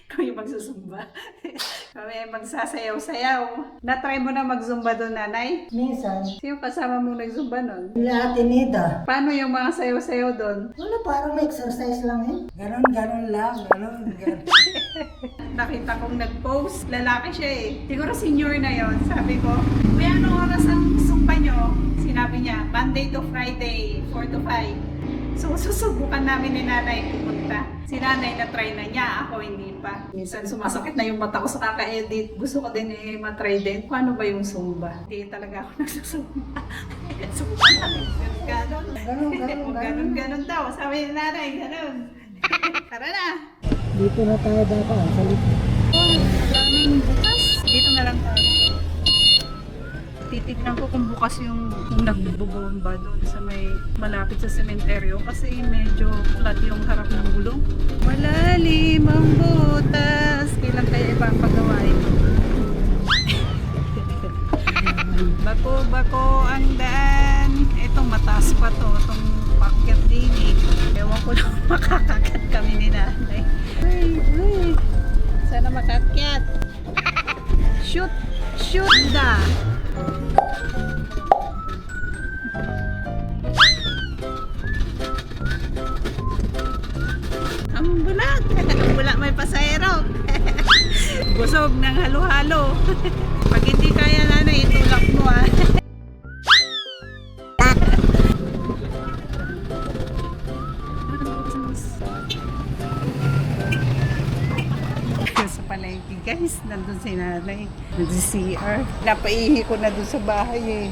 Kami magsusumba. Kami magsasayaw-sayaw. Na-try mo na mag-zumba doon, nanay? Minsan, Sino kasama mo nag-zumba doon? nila Ate Nida. Paano yung mga sayaw-sayaw doon? Wala, parang may exercise lang eh. Ganon lang, ganon. Nakita kong nag-post. Lalaki siya eh. Siguro senior na yon. Sabi ko, may anong oras ang zumba nyo? Sinabi niya, Monday to Friday, 4 to 5. So, susubukan namin ni nanay pumunta. Si nanay na-try na niya, ako hindi pa. Minsan sumasakit na yung mata ko sa kaka-edit. Gusto ko din matry din. Paano ba yung Zumba? Hindi talaga ako nagsusumba. Zumba namin. Ganon daw. Sabi ni nanay, ganon. Tara na. Dito na tayo dapat, sa likod. Maraming bukas. Dito na lang tayo. Titignan ko kung bukas yung nagbubomba doon sa may malapit sa sementeryo kasi medyo flat yung harap ng gulong. Malalim ang butas. Kailan kaya ipapagawa ito? Bako-bako ang daan. Itong mataas pa to. Itong pakyat din eh. Ewan ko lang makakakat kami ni nanay. Uy. Sana makakyat. Shoot! Shoot da! Ang bulat! Ang bulat may pasahero! Busog ng halo-halo! Pag hindi kaya nanay, itulak mo ah! Sa palengke guys, nandun si nanay, nag-CR. Napaihi ko na dun sa bahay eh.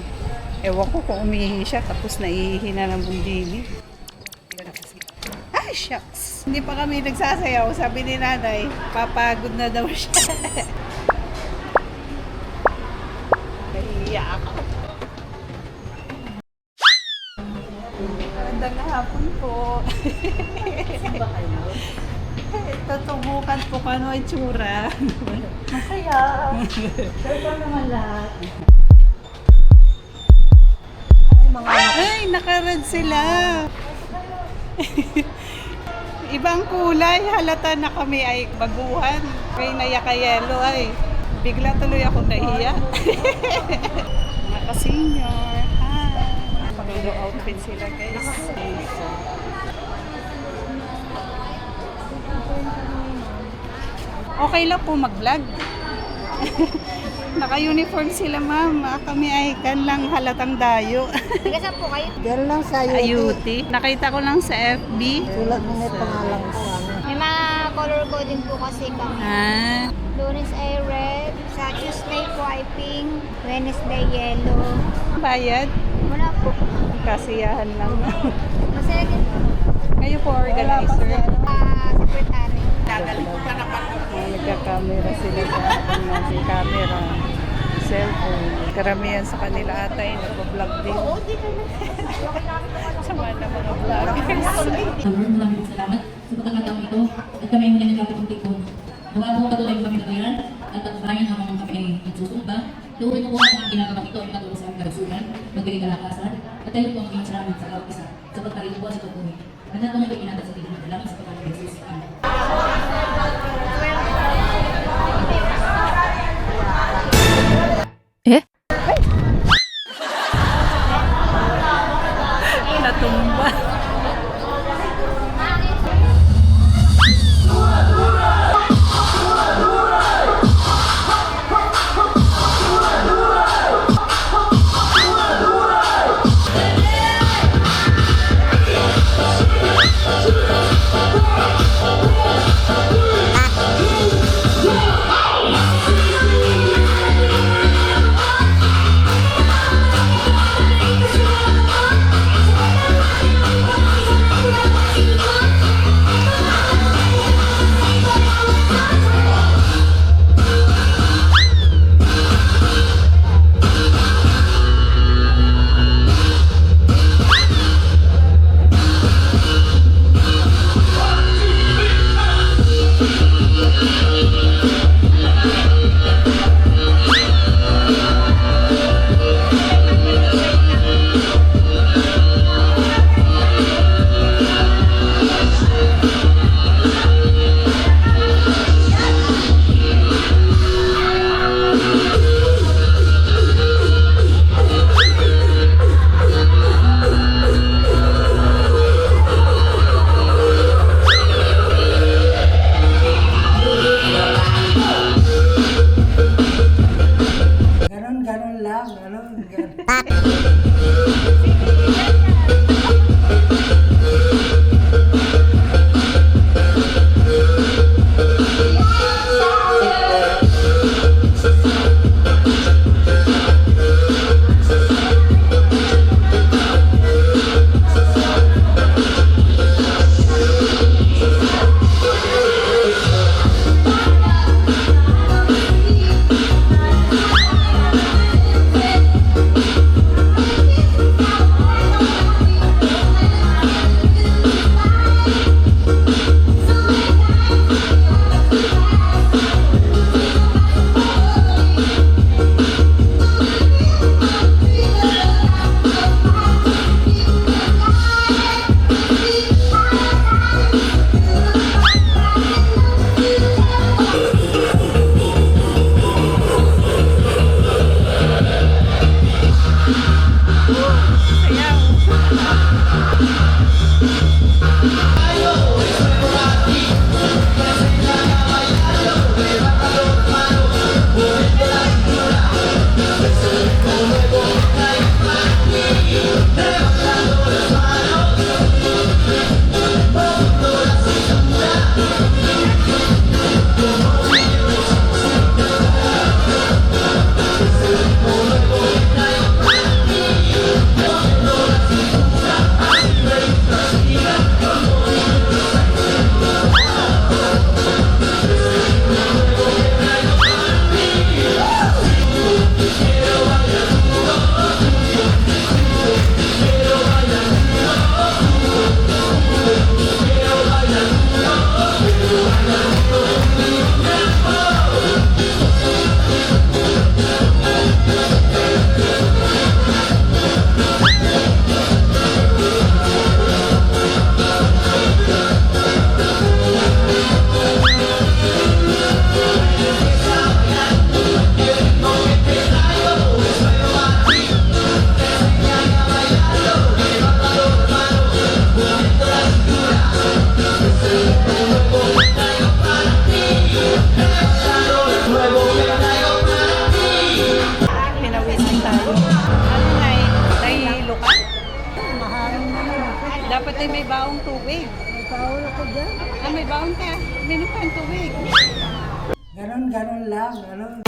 Ewan ko kung umihi siya, tapos naihi na ng bundili. Ay, shucks! Hindi pa kami nagsasayaw, sabi ni nanay, papagod na daw siya. Nahiya ako. Magandang hapon po. Tutubukan po kung ano ay tsura. Masaya. Ito naman lahat. Ay, nakarad sila. Ibang kulay, halata na kami ay baguhan. Kay nayaka-yelo ay bigla tuloy ako nahiya. Naka-senior. Pag-go outfit sila guys. Okay lang po mag-vlog. Naka-uniform sila ma'am. Kami ay kan lang halatang dayo. Nagasan po kayo? Diyan lang sa Ayuti. Nakita ko lang sa FB. Sulat mo may pangalan ko. May mga color coding po kasi kami. Ah, Lunes ay red, sa Tuesday po ay pink, Wednesday yellow. bayad. Wala po. Kasiyahan lang. Masaya din po. Kayo po organizer. Secretary. Nagka-camera sila sa ating camera. Cellphone. Karamihan sa kanila atay nagpa-vlog din. Sama na mga vloggers. Maraming salamat sa pagkakataong ito at kami ay muli nagkakapuntik po. Nawa po patuloy kami nagayan at patunayan habang kami ay nagsusumba. Tuloy ko po ang mga ginagawa ito ay katulong sa aming kalusugan, magbiling kalakasan at tayo po ang aming salamat sa bawat isa sa pagkarito po sa pagpunin. At nato ito inatag sa tingin ng sa pagkakas ng Jesus. Natumba. baong tubig. May tawag ako dyan. Ah, may baon ka. Minom ka ng tubig. Ganon lang, ganon.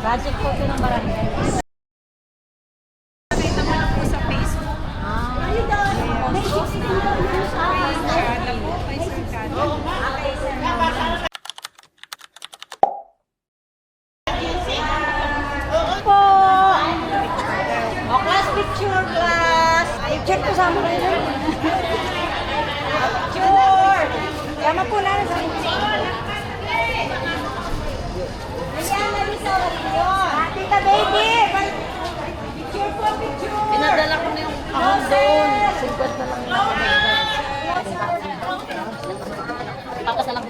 Project photo ng barangay. Nakita mo na po sa Facebook. Kada po, may sarkada. Po! O, class picture, class! Picture po sa mga yun. Picture! Sama po na sa picture. Tita baby! Picture po, picture! Pinadala ko na yung ahon doon. 50 na lang yung papas na lang.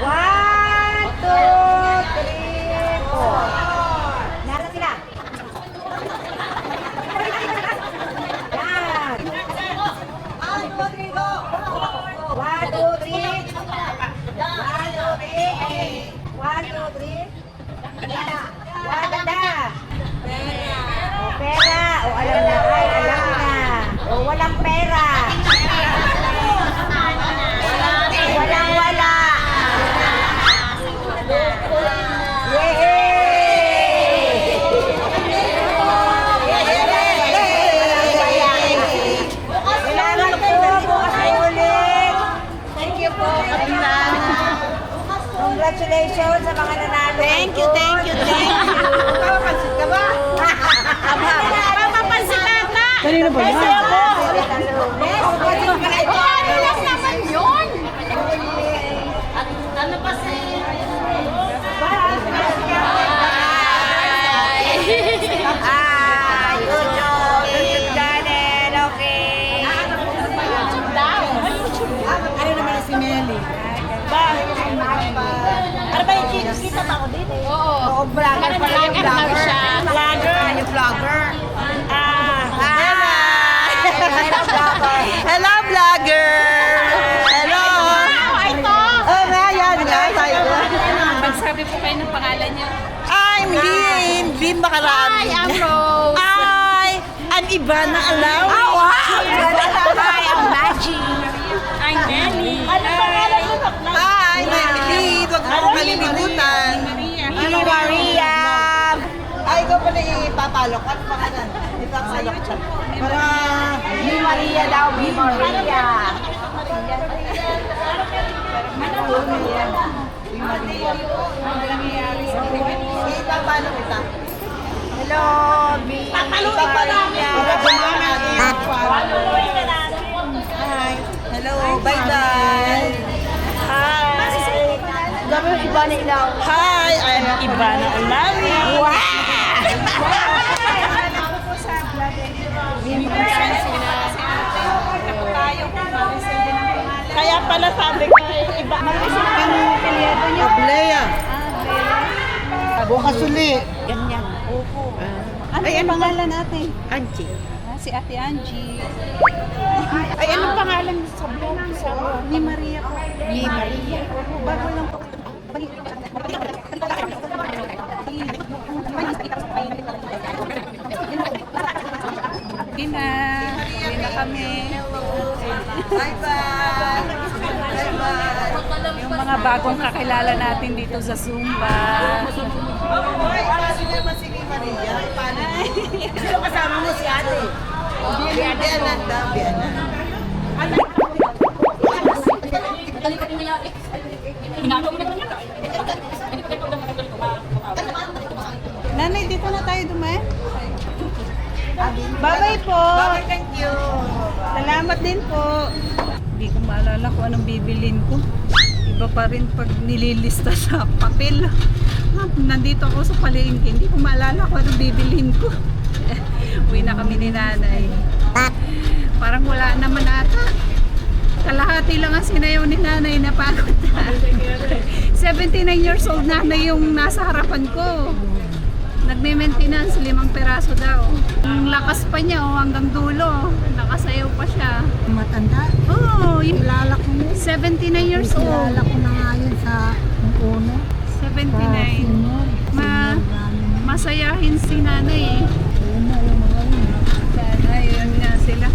One, two, three, four. Nasa sila? Yan. 1, 2, 3, go! 1, 2, 3. 1, 2, 3. 1, 2, 3. Ganda. Ganda. O, pera. O, alam na. Ay, alam na. O, walang pera. Walang wala. Thank you, thank you, thank you. Papapansin ka ba? Papapansin na ata. Kanino ba yan? Yes naman yun. Ano pa si... Ah, YouTube, YouTube channel, okay. Ano naman si Melly? Ano ba yung kita ba ako din eh? Oo, vlogger pala yung vlogger. Vlogger. Yung vlogger. Hi! Hello, vlogger. Hello, vlogger. Hello. Oh, nga, yan nga. Magsabi po kayo ng pangalan niyo. I'm Lynn. Lynn Makarami. Hi, I'm Rose. Hi! Ang iba na alaw. Oh, wow! Hi, I'm Maggie. I'm Nelly. Ano pangalan mo? Hi, Melly. Huwag mo kalilimutan. Maria. Ano, Maria? Ay, ikaw pala ipapalok. Ano pangalan? Ipapalok siya. Para... Mi Maria daw, Mi Maria. Ipapalok kita. Hello, Mi Maria. Hi. Hello, bye-bye. Hi. Gabi yung iba na ilaw. Hi, I'm Ivana Alawi. Wow! Kaya pala sabi ko, iba. Ang pilyado niyo. Ablea. Bukas uli. Ganyan. Opo. Ano yung pangalan natin? Angie. Si Ate Angie. Ay, anong pangalan sa blog? Ni Maria po. Ni Maria. Bago lang po. Gina. Gina kami. Bye-bye. Bye-bye. Yung mga bagong kakilala natin dito sa Zumba. Hoy, paano naman si Maria? Paano? Sino kasama mo si ate? Biananda. Biananda. Nanay, dito na tayo dumaan. Bye-bye po. Bye, thank you. Salamat din po. Hindi ko maalala kung anong bibilin ko. Iba pa rin pag nililista sa papel. Nandito ako sa palengke, hindi ko maalala kung anong bibilin ko. Uwi na kami ni nanay. Parang wala naman ata. Kalahati lang ang sinayaw ni nanay, napagod na. 79 years old nanay yung nasa harapan ko. Nagme-maintenance, 5 peraso daw. Ang lakas pa niya, oh, hanggang dulo. Nakasayaw pa siya. Matanda. Oh, yung Kilala ko na. 79 years old. Kilala ko na nga yun sa uno. 79. Senior. Masayahin si nanay eh. Uno, yung mga yun. Sana, yun nga sila.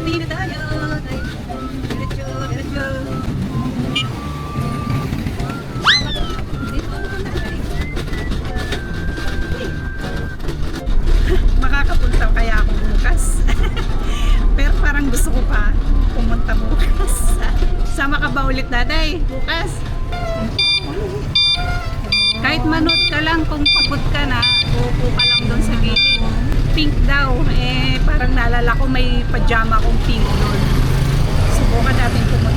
Hindi na tayo. Diretso, diretso. Makakapunta kaya ako bukas. Pero parang gusto ko pa pumunta bukas. Sama ka ba ulit, Daday? Bukas? Kahit manood ka lang kung pagod ka na, uupo ka lang doon sa gilid. Pink daw. Eh, parang naalala ko may pajama kong pink doon. Subukan natin pumunta.